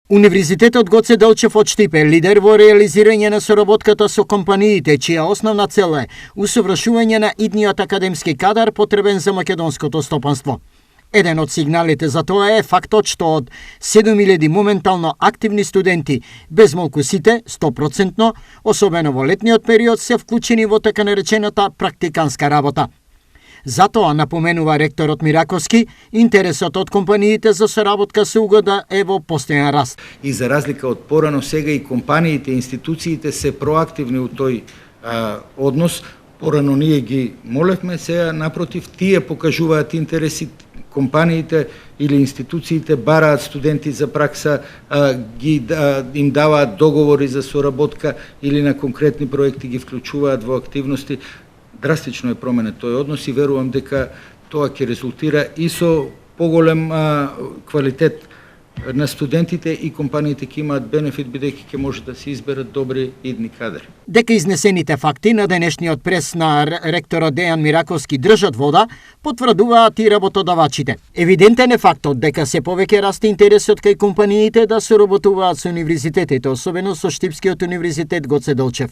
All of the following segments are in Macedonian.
Универзитетот Гоце Делчев од Штипе е лидер во реализирање на соработката со компаниите, чија основна цел е усовршување на идниот академски кадар потребен за македонското стопанство. Еден од сигналите за тоа е фактот што од 7000 моментално активни студенти, без малку сите, 100%, особено во летниот период, се вклучени во така наречената практиканска работа. Затоа, напоменува ректорот Мираковски, интересот од компаниите за соработка со угода е во постојан раст. И за разлика од порано, сега и компаниите, институциите се проактивни у тој однос. Порано ние ги молевме, сега напротив, тие покажуваат интереси, компаниите или институциите бараат студенти за пракса, им даваат договори за соработка или на конкретни проекти ги вклучуваат во активности. Драстично е променет тој однос и верувам дека тоа ќе резултира и со поголем квалитет на студентите и компаниите ќе имаат бенефит бидејќи ќе може да се изберат добри идни кадри. Дека изнесените факти на денешниот прес на ректорот Дејан Мираковски држат вода, потврдуваат и работодавачите. Евидентен е фактот дека се повеќе расте интересот кај компаниите да соработуваат со универзитетите, особено со Штипскиот универзитет Гоце Делчев.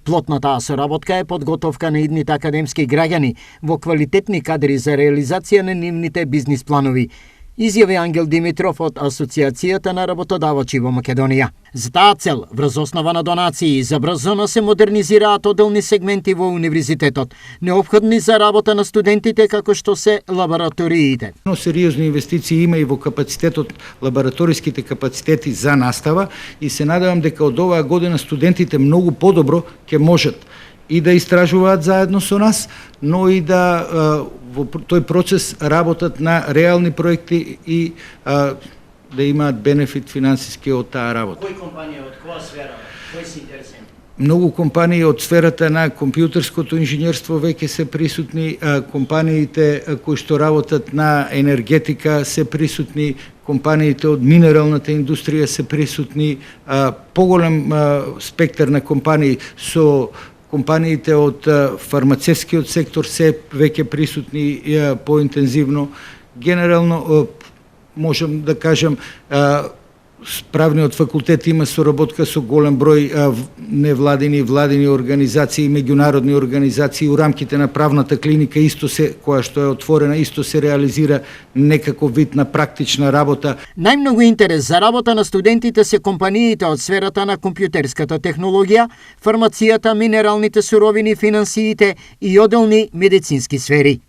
Плод на таа соработка е подготовка на идните академски граѓани во квалитетни кадри за реализација на нивните бизнис планови, изјави Ангел Димитров од Асоциацијата на работодавачи во Македонија. За таа цел, врз основа на донации, забрзано се модернизираат одделни сегменти во универзитетот, неопходни за работа на студентите како што се лабораториите. Но сериозни инвестиции има и во капацитетот, лабораториските капацитети за настава и се надевам дека од оваа година студентите многу подобро ќе можат и да истражуваат заедно со нас, но и да во тој процес работат на реални проекти и да имаат бенефит финансиски од таа работа. Кои компании од која сфера? Кои се интересни? Многу компании од сферата на компјутерското инженерство веќе се присутни, компаниите кои што работат на енергетика се присутни, компаниите од минералната индустрија се присутни, поголем спектар на компании со компаниите од фармацевскиот сектор се веќе присутни поинтензивно. Генерално можам да кажам правниот факултет има соработка со голем број невладини и владини организации, меѓународни организации у рамките на правната клиника исто се која што е отворена, исто се реализира некаков вид на практична работа. Најмногу интерес за работа на студентите се компаниите од сферата на компјутерската технологија, фармацијата, минералните суровини, финансиите и одделни медицински сфери.